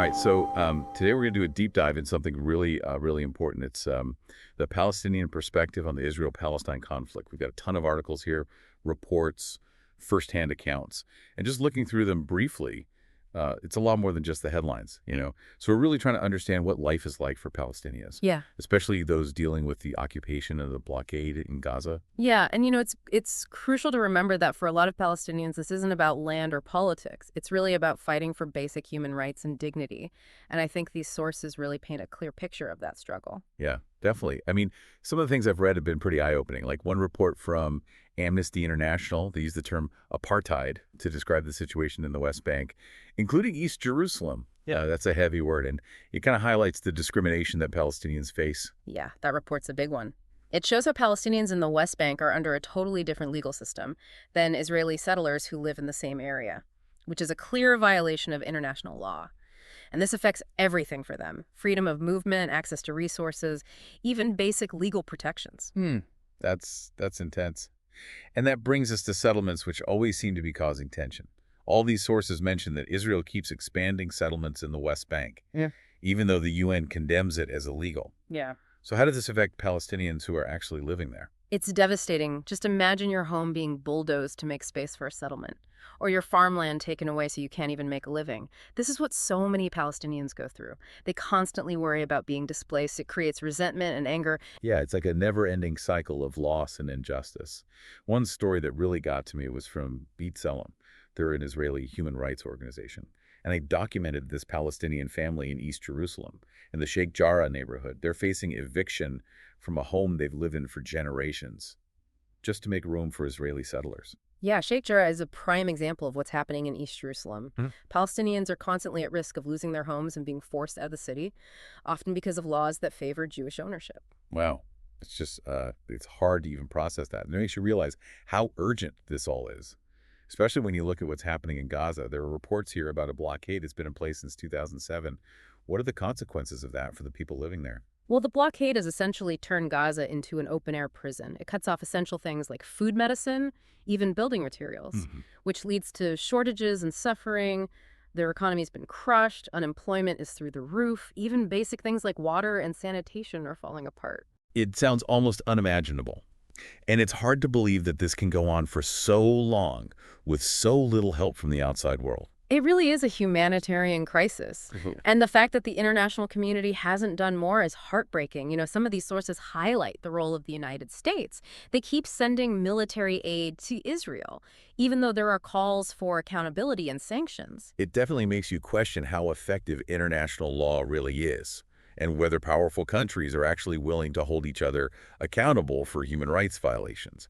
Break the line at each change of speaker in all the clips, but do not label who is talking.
All right, so today we're going to do a deep dive in something really important. It's the Palestinian perspective on the Israel-Palestine conflict. We've got a ton of articles here, reports, firsthand accounts, and just looking through them briefly, it's a lot more than just the headlines. So we're really trying to understand what life is like for Palestinians,
Yeah.
especially those dealing with the occupation and the blockade in Gaza.
Yeah, and it's crucial to remember that for a lot of Palestinians, this isn't about land or politics. It's really about fighting for basic human rights and dignity. And I think these sources really paint a clear picture of that struggle.
Yeah, definitely. I mean, some of the things I've read have been pretty eye-opening. Like one report from Amnesty International, they use the term apartheid to describe the situation in the West Bank, including East Jerusalem. Yeah, that's a heavy word, and it kind of highlights the discrimination that Palestinians face.
Yeah, that report's a big one. It shows how Palestinians in the West Bank are under a totally different legal system than Israeli settlers who live in the same area, which is a clear violation of international law. And this affects everything for them: freedom of movement, access to resources, even basic legal protections.
That's intense. And that brings us to settlements, which always seem to be causing tension. All these sources mention that Israel keeps expanding settlements in the West Bank,
Yeah.
even though the UN condemns it as illegal.
Yeah.
So how does this affect Palestinians who are actually living there?
It's devastating. Just imagine your home being bulldozed to make space for a settlement, or your farmland taken away so you can't even make a living. This is what so many Palestinians go through. They constantly worry about being displaced. It creates resentment and anger.
Yeah, it's like a never-ending cycle of loss and injustice. One story that really got to me was from B'Tselem. They're an Israeli human rights organization. And they documented this Palestinian family in East Jerusalem, in the Sheikh Jarrah neighborhood. They're facing eviction from a home they've lived in for generations, just to make room for Israeli settlers.
Yeah, Sheikh Jarrah is a prime example of what's happening in East Jerusalem.
Mhm.
Palestinians are constantly at risk of losing their homes and being forced out of the city, often because of laws that favor Jewish ownership.
Wow. It's just, it's hard to even process that. And it makes you realize how urgent this all is, especially when you look at what's happening in Gaza. There are reports here about a blockade that's been in place since 2007. What are the consequences of that for the people living there?
Well, the blockade has essentially turned Gaza into an open-air prison. It cuts off essential things like food, medicine, even building materials,
Mhm.
which leads to shortages and suffering. Their economy's been crushed. Unemployment is through the roof. Even basic things like water and sanitation are falling apart.
It sounds almost unimaginable. And it's hard to believe that this can go on for so long with so little help from the outside world.
It really is a humanitarian crisis.
Mhm.
And the fact that the international community hasn't done more is heartbreaking. Some of these sources highlight the role of the United States. They keep sending military aid to Israel, even though there are calls for accountability and sanctions.
It definitely makes you question how effective international law really is, and whether powerful countries are actually willing to hold each other accountable for human rights violations.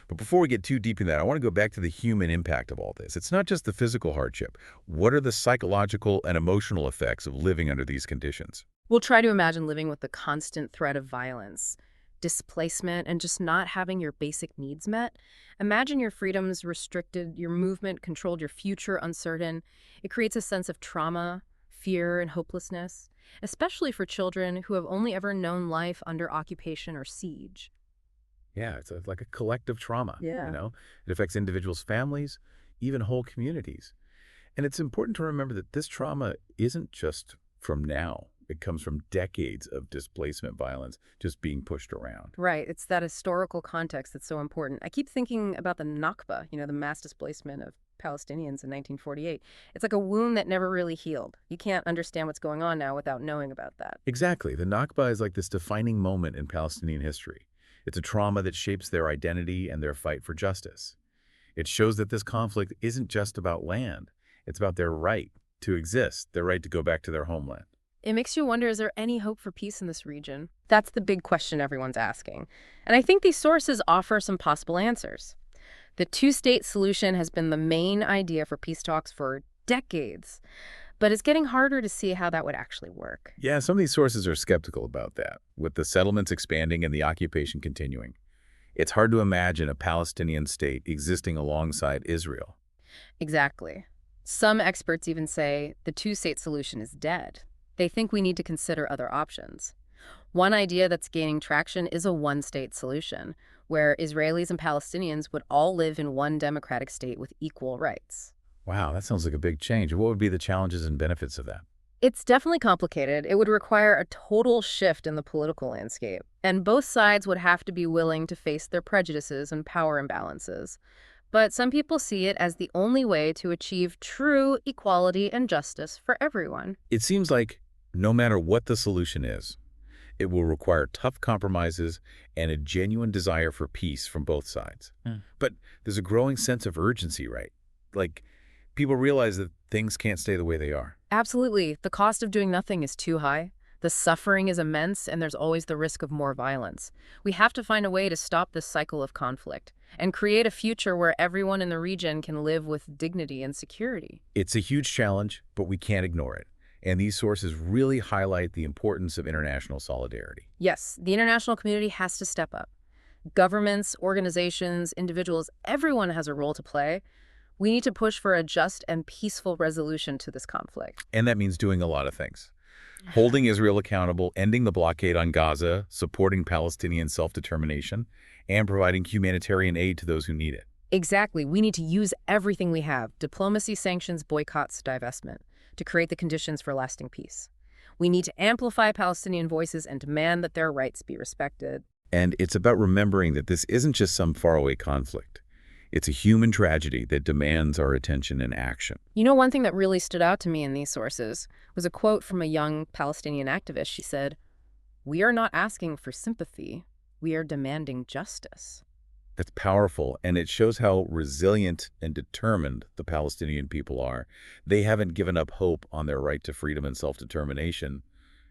But before we get too deep in that, I want to go back to the human impact of all this. It's not just the physical hardship. What are the psychological and emotional effects of living under these conditions?
We'll try to imagine living with the constant threat of violence, displacement, and just not having your basic needs met. Imagine your freedoms restricted, your movement controlled, your future uncertain. It creates a sense of trauma, fear, and hopelessness, especially for children who have only ever known life under occupation or siege.
Yeah, it's like a collective trauma,
Yeah.
It affects individuals' families, even whole communities. And it's important to remember that this trauma isn't just from now. It comes from decades of displacement violence just being pushed around.
Right. It's that historical context that's so important. I keep thinking about the Nakba, the mass displacement of Palestinians in 1948. It's like a wound that never really healed. You can't understand what's going on now without knowing about that.
Exactly. The Nakba is like this defining moment in Palestinian history. It's a trauma that shapes their identity and their fight for justice. It shows that this conflict isn't just about land. It's about their right to exist, their right to go back to their homeland.
It makes you wonder, is there any hope for peace in this region? That's the big question everyone's asking. And I think these sources offer some possible answers. The two-state solution has been the main idea for peace talks for decades, but it's getting harder to see how that would actually work.
Yeah, some of these sources are skeptical about that, with the settlements expanding and the occupation continuing. It's hard to imagine a Palestinian state existing alongside Israel.
Exactly. Some experts even say the two-state solution is dead. They think we need to consider other options. One idea that's gaining traction is a one-state solution, where Israelis and Palestinians would all live in one democratic state with equal rights.
Wow, that sounds like a big change. What would be the challenges and benefits of that?
It's definitely complicated. It would require a total shift in the political landscape, and both sides would have to be willing to face their prejudices and power imbalances. But some people see it as the only way to achieve true equality and justice for everyone.
It seems like no matter what the solution is, it will require tough compromises and a genuine desire for peace from both sides. But there's a growing sense of urgency, right? Like, people realize that things can't stay the way they are.
Absolutely. The cost of doing nothing is too high. The suffering is immense, and there's always the risk of more violence. We have to find a way to stop this cycle of conflict and create a future where everyone in the region can live with dignity and security.
It's a huge challenge, but we can't ignore it. And these sources really highlight the importance of international solidarity.
Yes, the international community has to step up. Governments, organizations, individuals, everyone has a role to play. We need to push for a just and peaceful resolution to this conflict.
And that means doing a lot of things. Holding Israel accountable, ending the blockade on Gaza, supporting Palestinian self-determination, and providing humanitarian aid to those who need it.
Exactly. We need to use everything we have, diplomacy, sanctions, boycotts, divestment, to create the conditions for lasting peace. We need to amplify Palestinian voices and demand that their rights be respected.
And it's about remembering that this isn't just some faraway conflict. It's a human tragedy that demands our attention and action.
You know, one thing that really stood out to me in these sources was a quote from a young Palestinian activist. She said, "We are not asking for sympathy. We are demanding justice."
That's powerful, and it shows how resilient and determined the Palestinian people are. They haven't given up hope on their right to freedom and self-determination,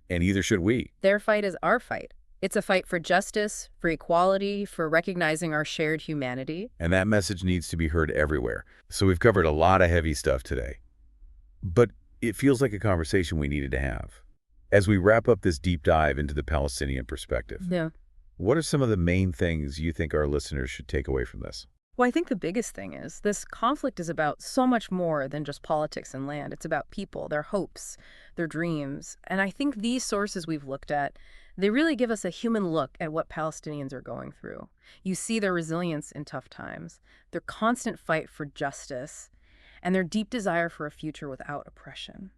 and either should we.
Their fight is our fight. It's a fight for justice, for equality, for recognizing our shared humanity.
And that message needs to be heard everywhere. So we've covered a lot of heavy stuff today. But it feels like a conversation we needed to have. As we wrap up this deep dive into the Palestinian perspective,
Yeah.
what are some of the main things you think our listeners should take away from this?
Well, I think the biggest thing is this conflict is about so much more than just politics and land. It's about people, their hopes, their dreams. And I think these sources we've looked at, they really give us a human look at what Palestinians are going through. You see their resilience in tough times, their constant fight for justice, and their deep desire for a future without oppression.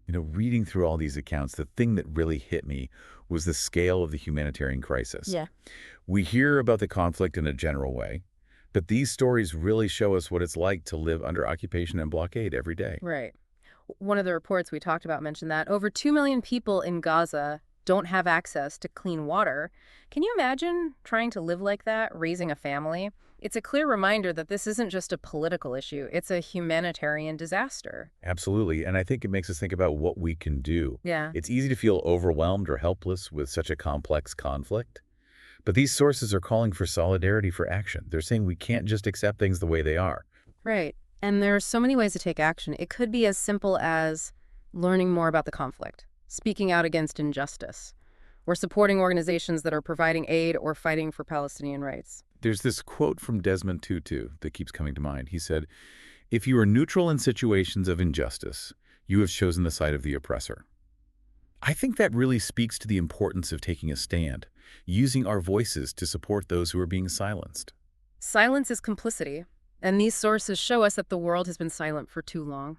You know, reading through all these accounts, the thing that really hit me was the scale of the humanitarian crisis.
Yeah.
We hear about the conflict in a general way, but these stories really show us what it's like to live under occupation and blockade every day.
Right. One of the reports we talked about mentioned that over 2 million people in Gaza don't have access to clean water. Can you imagine trying to live like that, raising a family? It's a clear reminder that this isn't just a political issue, it's a humanitarian disaster.
Absolutely, and I think it makes us think about what we can do.
Yeah.
It's easy to feel overwhelmed or helpless with such a complex conflict, but these sources are calling for solidarity for action. They're saying we can't just accept things the way they are.
Right. And there are so many ways to take action. It could be as simple as learning more about the conflict, speaking out against injustice, or supporting organizations that are providing aid or fighting for Palestinian rights.
There's this quote from Desmond Tutu that keeps coming to mind. He said, "If you are neutral in situations of injustice, you have chosen the side of the oppressor." I think that really speaks to the importance of taking a stand, using our voices to support those who are being silenced.
Silence is complicity, and these sources show us that the world has been silent for too long.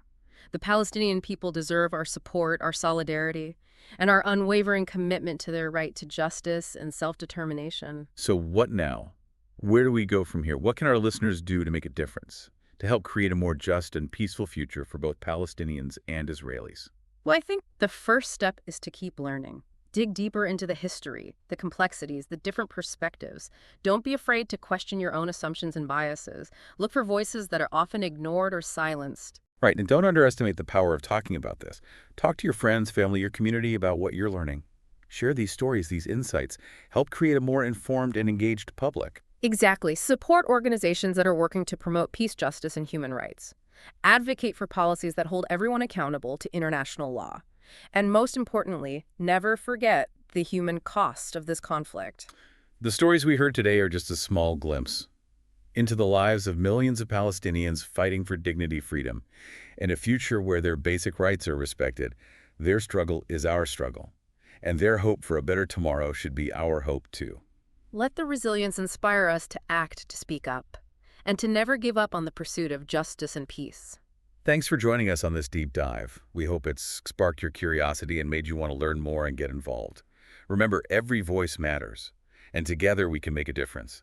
The Palestinian people deserve our support, our solidarity, and our unwavering commitment to their right to justice and self-determination.
So what now? Where do we go from here? What can our listeners do to make a difference, to help create a more just and peaceful future for both Palestinians and Israelis?
Well, I think the first step is to keep learning. Dig deeper into the history, the complexities, the different perspectives. Don't be afraid to question your own assumptions and biases. Look for voices that are often ignored or silenced.
Right, and don't underestimate the power of talking about this. Talk to your friends, family, your community about what you're learning. Share these stories, these insights. Help create a more informed and engaged public.
Exactly. Support organizations that are working to promote peace, justice, and human rights. Advocate for policies that hold everyone accountable to international law. And most importantly, never forget the human cost of this conflict.
The stories we heard today are just a small glimpse into the lives of millions of Palestinians fighting for dignity, freedom, and a future where their basic rights are respected. Their struggle is our struggle, and their hope for a better tomorrow should be our hope too.
Let the resilience inspire us to act, to speak up, and to never give up on the pursuit of justice and peace.
Thanks for joining us on this deep dive. We hope it's sparked your curiosity and made you want to learn more and get involved. Remember, every voice matters, and together we can make a difference.